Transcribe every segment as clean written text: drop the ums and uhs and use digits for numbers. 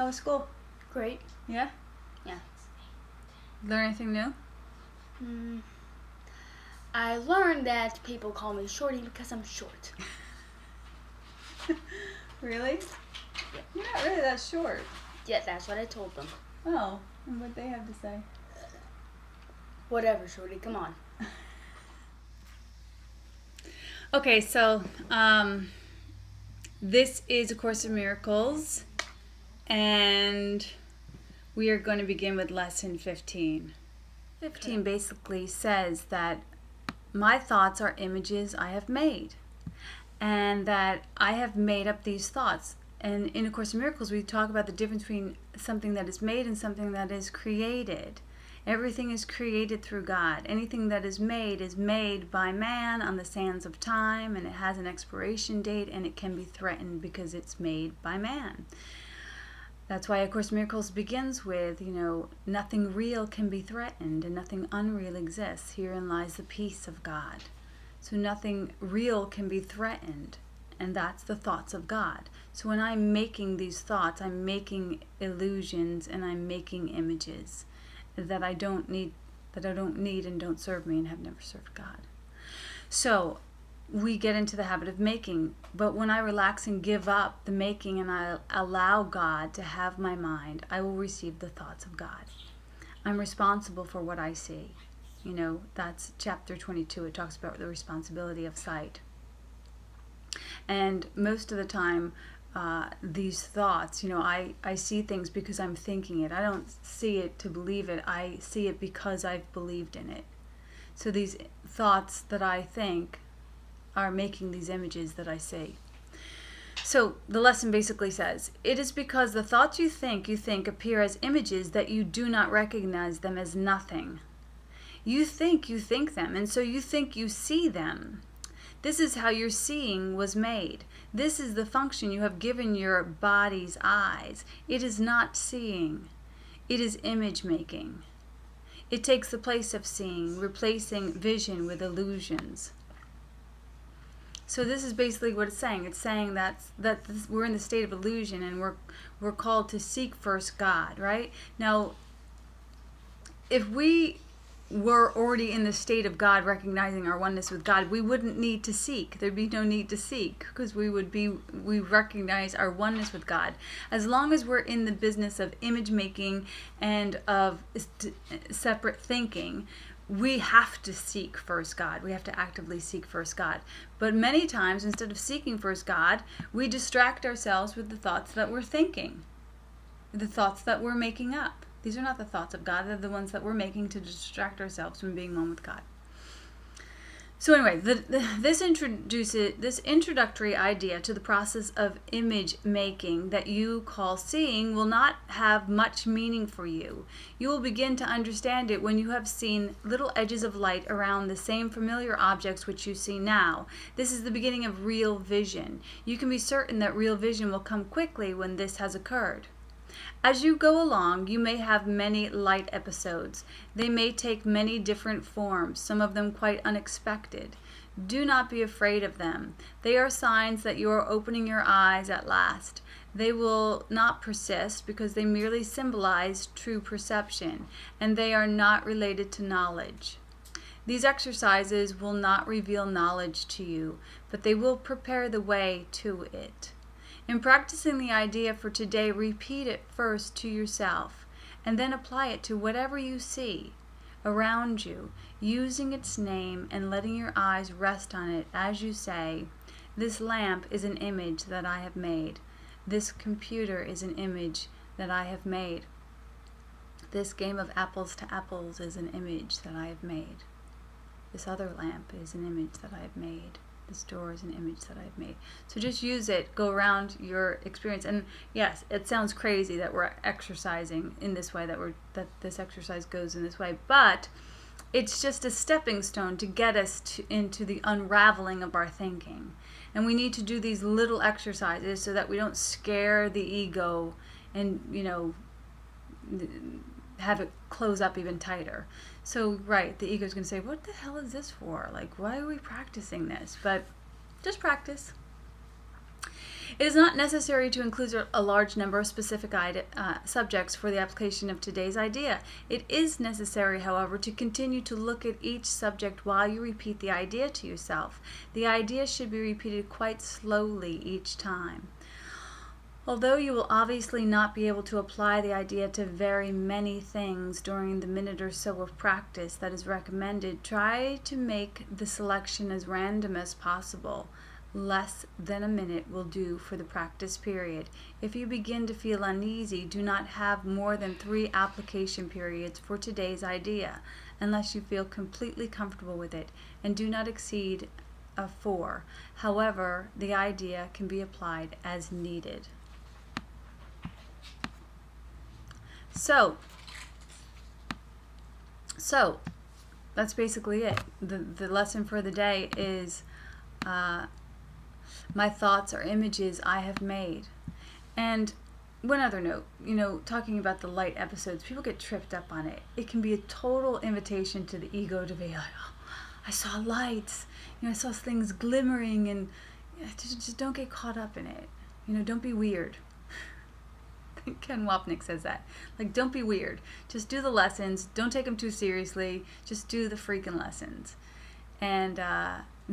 How was school? Great. Yeah? Yeah. Learn anything new? I learned that people call me Shorty because I'm short. Really? Yeah. You're not really that short. Yeah, that's what I told them. Oh, and what'd they have to say? Whatever, Shorty, come on. Okay, so this is A Course in Miracles, and we are going to begin with lesson 15. 15 basically says that my thoughts are images I have made, and that I have made up these thoughts. And in A Course in Miracles, we talk about the difference between something that is made and something that is created. Everything is created through God. Anything that is made by man on the sands of time, and it has an expiration date, and it can be threatened because it's made by man. That's why A Course in Miracles begins with, nothing real can be threatened and nothing unreal exists. Herein lies the peace of God. So nothing real can be threatened, and that's the thoughts of God. So when I'm making these thoughts, I'm making illusions and I'm making images that I don't need and don't serve me and have never served God. So we get into the habit of making, but when I relax and give up the making and I allow God to have my mind, I will receive the thoughts of God. I'm responsible for what I see. That's chapter 22. It talks about the responsibility of sight. And most of the time, these thoughts, I see things because I'm thinking it. I don't see it to believe it. I see it because I've believed in it. So these thoughts that I think are making these images that I see. So the lesson basically says, it is because the thoughts you think appear as images that you do not recognize them as nothing. You think them, and so you think you see them. This is how your seeing was made. This is the function you have given your body's eyes. It is not seeing. It is image making. It takes the place of seeing, replacing vision with illusions. So this is basically what it's saying. It's saying that we're in the state of illusion, and we're called to seek first God, right? Now, if we were already in the state of God, recognizing our oneness with God, we wouldn't need to seek. There'd be no need to seek, because we recognize our oneness with God. As long as we're in the business of image making and of separate thinking, we have to seek first God. We have to actively seek first God. But many times, instead of seeking first God, we distract ourselves with the thoughts that we're thinking, the thoughts that we're making up. These are not the thoughts of God. They're the ones that we're making to distract ourselves from being one with God. So anyway, this introductory idea to the process of image making that you call seeing will not have much meaning for you. You will begin to understand it when you have seen little edges of light around the same familiar objects which you see now. This is the beginning of real vision. You can be certain that real vision will come quickly when this has occurred. As you go along, you may have many light episodes. They may take many different forms, some of them quite unexpected. Do not be afraid of them. They are signs that you are opening your eyes at last. They will not persist because they merely symbolize true perception, and they are not related to knowledge. These exercises will not reveal knowledge to you, but they will prepare the way to it. In practicing the idea for today, repeat it first to yourself, and then apply it to whatever you see around you, using its name and letting your eyes rest on it as you say, "This lamp is an image that I have made. This computer is an image that I have made. This game of apples to apples is an image that I have made. This other lamp is an image that I have made. This door is an image that I've made." So just use it, go around your experience. And yes, it sounds crazy that we're exercising in this way, that this exercise goes in this way, but it's just a stepping stone to get us into the unraveling of our thinking. And we need to do these little exercises so that we don't scare the ego and, have it close up even tighter. So, right, the ego is going to say, what the hell is this for? Like, why are we practicing this? But just practice. It is not necessary to include a large number of specific subjects for the application of today's idea. It is necessary, however, to continue to look at each subject while you repeat the idea to yourself. The idea should be repeated quite slowly each time. Although you will obviously not be able to apply the idea to very many things during the minute or so of practice that is recommended, try to make the selection as random as possible. Less than a minute will do for the practice period. If you begin to feel uneasy, do not have more than 3 application periods for today's idea, unless you feel completely comfortable with it, and do not exceed 4. However, the idea can be applied as needed. So that's basically it. The lesson for the day is my thoughts are images I have made. And one other note, talking about the light episodes, people get tripped up on it. It can be a total invitation to the ego to be like, oh, I saw lights, I saw things glimmering, and just don't get caught up in it. Don't be weird. Ken Wapnick says that. Like, don't be weird. Just do the lessons. Don't take them too seriously. Just do the freaking lessons. And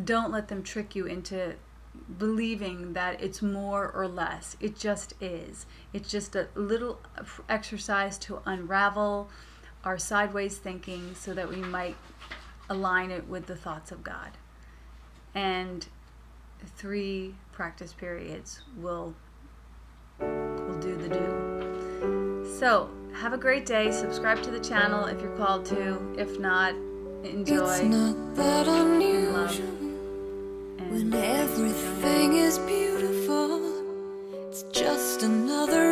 don't let them trick you into believing that it's more or less. It just is. It's just a little exercise to unravel our sideways thinking so that we might align it with the thoughts of God. And 3 practice periods will do the do. So, have a great day. Subscribe to the channel if you're called to. If not, enjoy. It's not that unusual when everything is beautiful. It's just another